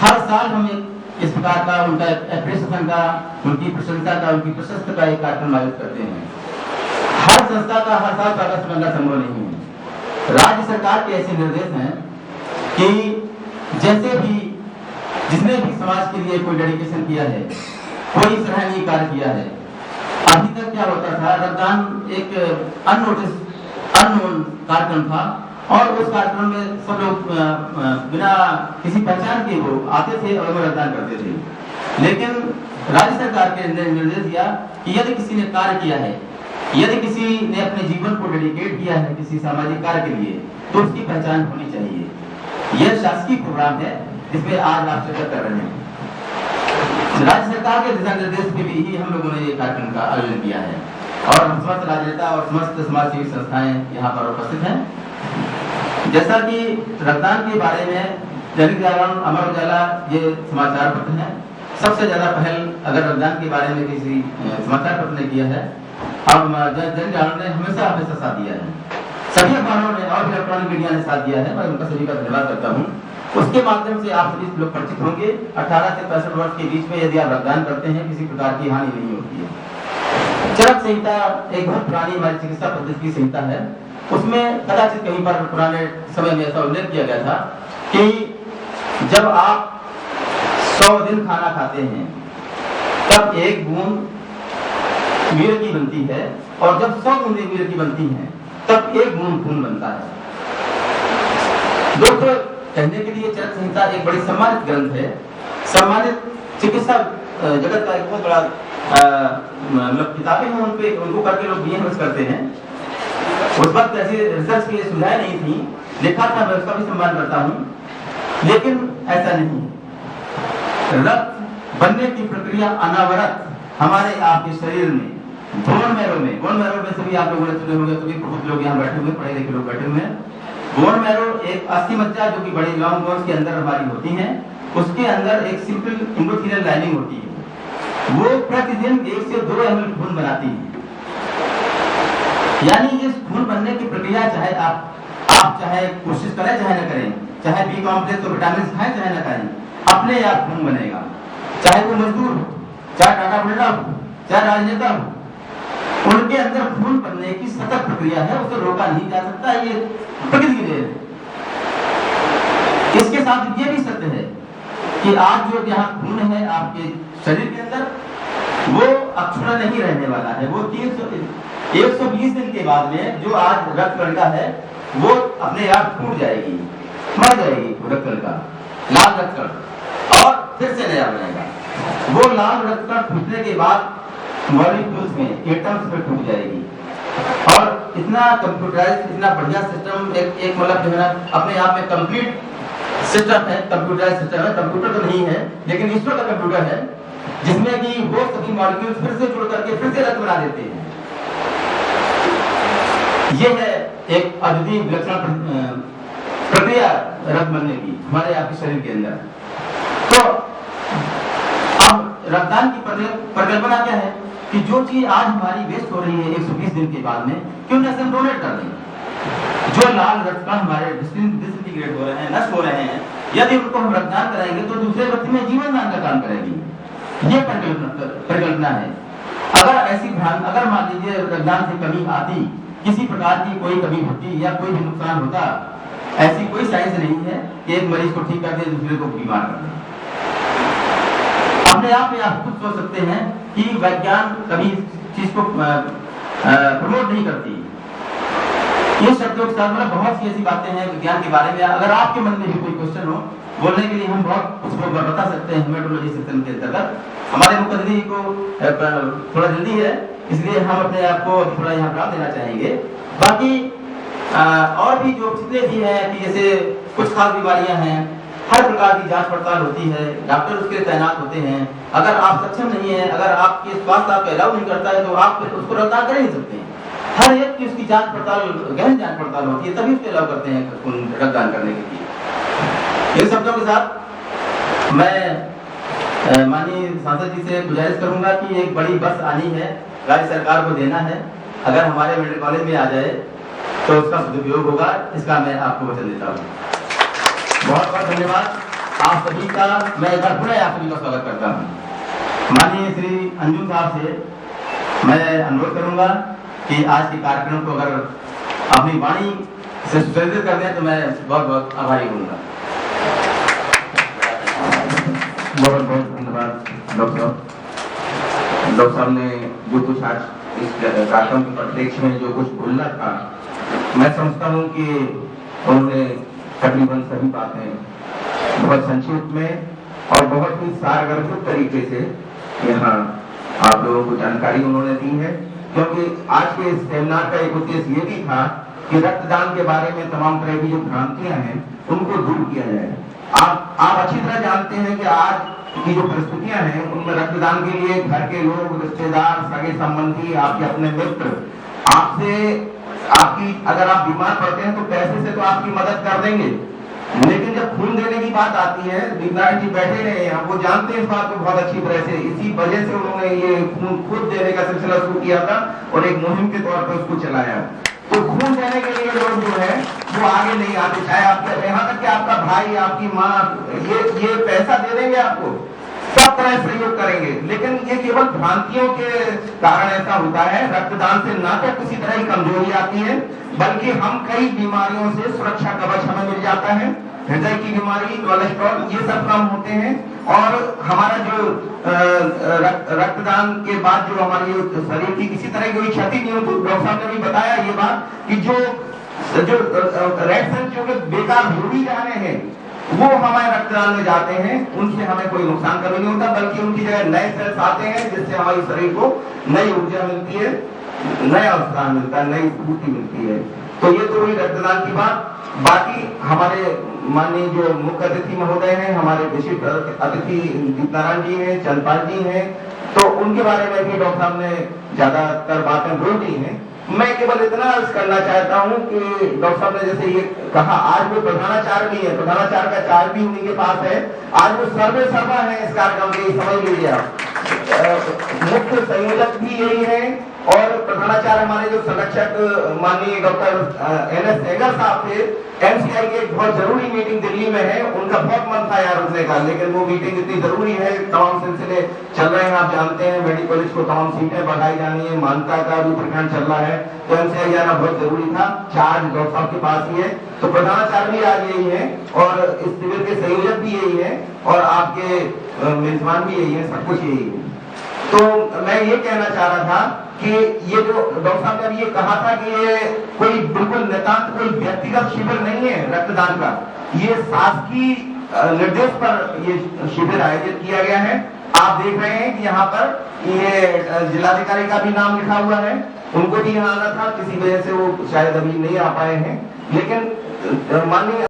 हर साल हम इस प्रकार का उनका एप्रिसिएशन का, उनकी प्रशंसा का, उनकी प्रशस्ति का एक कार्यक्रम आयोजित करते हैं। हर संस्था का हर साल स्वागत करना संभव नहीं है। राज्य सरकार के ऐसे निर्देश हैं कि जैसे भी जिसने भी समाज के लिए कोई डेडिकेशन किया है, कोई सराहनीय कार्य किया है। अभी तक क्या होता था, रक्तदान एक अननोन कार्यक्रम था और उस कार्यक्रम में सब लोग बिना किसी पहचान के वो आते थे और वो रक्तदान करते थे। लेकिन राज्य सरकार के निर्देश दिया कि यदि किसी ने कार्य किया है, यदि किसी ने अपने जीवन को डेडिकेट किया है किसी सामाजिक कार्य के लिए, तो उसकी पहचान होनी चाहिए। यह शासकीय प्रोग्राम है जिसमें आज आप शिरकत कर रहे हैं। राज्य सरकार के दिशा निर्देश के भी ही हम लोगों ने ये कार्यक्रम का आयोजन किया है और हम समस्त राजनेता और समस्त समाज सेवी संस्थाएं यहाँ पर उपस्थित हैं। जैसा कि रक्तदान के बारे में दैनिक जागरण, अमर उजाला ये समाचार पत्र हैं। सबसे ज्यादा पहल अगर रक्तदान के बारे में किसी समाचार पत्र ने किया है और दैनिक जागरण ने हमेशा साथ दिया है। सभी अखबारों ने और इलेक्ट्रॉनिक मीडिया ने साथ दिया है। मैं उनका सभी का धन्यवाद करता हूँ। उसके माध्यम से आप सभी लोग परिचित होंगे। 18 से 65 वर्ष के बीच में यदि आप रक्तदान करते हैं, किसी प्रकार की हानि नहीं होती है। चरक संहिता एक बहुत पुरानी हमारी चिकित्सा पद्धति की संहिता है। उसमें कदाचित कहीं पर पुराने समय में ऐसा उल्लेख किया गया था कि जब आप 100 दिन खाना खाते हैं तब 1 बूंद वीर्य की बनती है और जब 100 बूंदें वीर्य की बनती हैं तब 1 बूंद खून बनता है। दोस्तों, कहने के लिए चरक संहिता एक बड़ी सम्मानित ग्रंथ है। सम्मानित चिकित्सा जगत का एक बहुत बड़ा मतलब किताबें हैं, उनको करके लोग बीएमएस करते हैं। उस वक्त ऐसी रिसर्च के लिए सुविधाएं नहीं थी, लिखा था, मैं उसका भी सम्मान करता हूं। लेकिन ऐसा नहीं। रक्त बनने की प्रक्रिया अनावरत हमारे आपके शरीर में बोन मैरो में सभी आप लोगों ने सुने होंगे, सभी बहुत लोग यहाँ बैठे हुए, पढ़े लिखे लोग बैठे हुए हैं। बोन मैरो एक अस्थि मज्जा जो कि बड़ी लॉन्ग बोन्स के अंदर हमारी होती है, उसके अंदर एक सिंपल एंडोथेलियल लाइनिंग होती है। वो प्रतिदिन 1 से 2 ml खून बनाती है। यानी इस खून बनने की प्रक्रिया चाहे आप चाहे कोशिश करें चाहे न करें, चाहे बी कॉम्प्लेक्स और विटामिन खाएं चाहे न खाएं, अपने आप खून बनेगा। चाहे वो मजदूर हो, चाहे टाटा बिरला हो, चाहे राजनेता हो, उनके अंदर खून बनने की सतत प्रक्रिया है, उसे रोका नहीं जा सकता। ये प्रकृति की देन है। इसके साथ ये भी सत्य है कि आज जो यहाँ खून है आपके शरीर के अंदर, वो अक्षुण्ण नहीं रहने वाला है। वो 120 दिन के बाद में जो आज रक्त कणिका है वो अपने आप टूट जाएगी, मर जाएगी। रक्त कणिका, लाल रक्त कण, और फिर से नया बनेगा। वो लाल रक्त कण टूटने के बाद मॉलिक्यूल्स में, एटम्स में टूट जाएगी। और इतना कंप्यूटराइज, इतना बढ़िया सिस्टम, एक मतलब जो है ना अपने आप में कंप्लीट सिस्टम है, कंप्यूटराइज सिस्टम है। कंप्यूटर तो नहीं है लेकिन ईश्वर का कंप्यूटर है, जिसमें कि वो सभी मॉलिक्यूल्स फिर से जुड़ करके फिर से रक्त बना देते हैं। ये है एक अद्वितीय विलक्षण प्रक्रिया रक्त बनने की हमारे आपके शरीर के अंदर। तो अब रक्तदान की परिकल्पना क्या है कि जो चीज आज हमारी वेस्ट हो रही है 120 दिन के बाद में, क्यों ना हम डोनेट कर दें। जो लाल रक्त कण हमारे डिसइंटीग्रेट हो रहे हैं, नष्ट हो रहे हैं, यदि उनको हम रक्तदान कराएंगे तो दूसरे व्यक्ति में जीवन दान का काम करेगी। ये परिकल्पना है। अगर मान लीजिए रक्तदान से कमी आती, किसी प्रकार की कोई कमी होती या कोई भी नुकसान होता, ऐसी कोई साइंस नहीं है कि एक मरीज को ठीक कर दे दूसरे को बीमार कर दे। अपने आप में आप खुद सोच सकते हैं कि विज्ञान कभी चीज को प्रमोट नहीं करती। ये शब्दों के साथ मतलब बहुत सी ऐसी बातें हैं विज्ञान के बारे में। अगर आपके मन में भी कोई क्वेश्चन हो, बोलने के लिए हम बहुत कुछ बता सकते हैं हेमेटोलॉजी सिस्टम के अंतर्गत। हमारे मुकदमे को थोड़ा जल्दी है, इसलिए हम अपने आप को थोड़ा यहाँ ब्राम देना चाहेंगे। बाकी और भी जो जितने भी हैं कि जैसे कुछ खास बीमारियां हैं, हर प्रकार की जांच पड़ताल होती है, डॉक्टर उसके लिए तैनात होते हैं। अगर आप सक्षम नहीं है, अगर आपके स्वास्थ्य आपको अलाउ नहीं करता है, तो आप उसको रद्दान कर नहीं सकते हैं। हर एक की उसकी जांच पड़ताल, गहन जांच पड़ताल होती है, तभी उसको अलाउ करते हैं रक्तदान करने के लिए। इन शब्दों के साथ मैं माननीय सांसद जी से गुजारिश करूंगा कि एक बड़ी बस आनी है, राज्य सरकार को देना है। अगर हमारे मेडिकल कॉलेज में आ जाए तो उसका सदुपयोग होगा, इसका मैं आपको वचन देता हूँ। बहुत बहुत धन्यवाद। आप सभी का मैं एक बार पुनः आप सभी का स्वागत करता हूँ। माननीय श्री अंजुम साहब से मैं अनुरोध करूंगा कि आज के कार्यक्रम को अगर अपनी वाणी से सुसज्जित कर दें तो मैं बहुत बहुत आभारी हूँगा। बहुत बहुत धन्यवाद डॉक्टर साहब। डॉक्टर साहब ने जो कुछ आज इस कार्यक्रम के परिप्रेक्ष्य में जो कुछ बोलना था, मैं समझता हूँ कि उन्होंने तकरीबन सभी बातें बहुत संक्षिप्त में और बहुत ही सारगर्भित तरीके से यहाँ आप लोगों को जानकारी उन्होंने दी है, क्योंकि आज के सेमिनार का एक उद्देश्य ये भी था कि रक्तदान के बारे में तमाम तरह की जो भ्रांतियां हैं उनको दूर किया जाए। आप अच्छी तरह जानते हैं कि आज की जो परिस्थितियां हैं उनमें रक्तदान के लिए घर के लोग, रिश्तेदार, सगे संबंधी, आपके अपने मित्र आपकी अगर आप बीमार पड़ते हैं तो पैसे से तो आपकी मदद कर देंगे, लेकिन जब खून देने की बात आती है, दीपनारायण जी बैठे रहे हैं, वो जानते हैं इस बात को बहुत अच्छी तरह से। इसी वजह से उन्होंने ये खून खुद देने का सिलसिला शुरू किया था और एक मुहिम के तौर पर उसको चलाया। तो खून देने के लिए लोग जो है वो आगे नहीं आते, चाहे आपके यहाँ तक कि आपका भाई, आपकी माँ ये पैसा दे देंगे आपको, सब तरह सहयोग करेंगे, लेकिन ये केवल भ्रांतियों के कारण ऐसा होता है। रक्तदान से ना तो किसी तरह की कमजोरी आती है, बल्कि हम कई बीमारियों से सुरक्षा कवच हमें मिल जाता है। हृदय की बीमारी, कोलेस्ट्रॉल, ये सब कम होते हैं। और हमारा जो रक्तदान के बाद जो हमारी शरीर की किसी तरह की कोई क्षति नहीं होती। डॉक्टर साहब ने भी बताया ये बात कि जो रेड सेल्स जो बेकार हो भी जा रहे हैं वो हमारे रक्तदान में जाते हैं, उनसे हमें कोई नुकसान कभी नहीं होता, बल्कि उनकी जगह नए सेल्स आते हैं जिससे हमारे शरीर को नई ऊर्जा मिलती है, नया उत्साह मिलता है, नई स्फूर्ति मिलती है। तो ये तो हुई रक्तदान की बात। बाकी हमारे माननीय जो मुख्य अतिथि महोदय हैं, हमारे विशिष्ट अतिथि दीपनारायण जी हैं, चंद्रपाल जी हैं, तो उनके बारे में भी डॉक्टर साहब ने ज्यादातर बातें बोल दी हैं। मैं केवल इतना अर्ज करना चाहता हूं कि डॉक्टर साहब ने जैसे ये कहा, आज वो प्रधानाचार्य भी है, प्रधानाचार्य का चार्ज भी उन्हीं के पास है, आज वो सर्वे सर्वा है इस कार्यक्रम के, समझ लीजिए आप। मुख्य संयोजक भी यही है और प्रधानाचार्य हमारे जो संरक्षक माननीय डॉक्टर एनएस सेगर साहब थे, एमसीआई की एक बहुत जरूरी मीटिंग दिल्ली में है, उनका बहुत मन था यार रुकने का, लेकिन वो मीटिंग इतनी जरूरी है, तमाम सिलसिले चल रहे हैं, आप जानते हैं मेडिकल कॉलेज को तमाम सीटें बढ़ाई जानी है, मान्यता का भी प्रकरण चल रहा है, तो एमसीआई जाना बहुत जरूरी था। चार्ज डॉक्टर साहब के पास ही है, तो प्रधानाचार्य भी आज यही है और इस शिविर के संयोजक भी यही है और आपके मेजबान भी यही है, सब कुछ यही है। तो मैं ये कहना चाह रहा था कि ये जो डॉक्टर साहब ने अभी ये कहा था कि ये कोई बिल्कुल नितांत कोई व्यक्तिगत शिविर नहीं है रक्तदान का, ये शासकीय निर्देश पर ये शिविर आयोजित किया गया है। आप देख रहे हैं कि यहाँ पर ये जिलाधिकारी का भी नाम लिखा हुआ है, उनको भी यहाँ आना था, किसी वजह से वो शायद अभी नहीं आ पाए हैं, लेकिन माननीय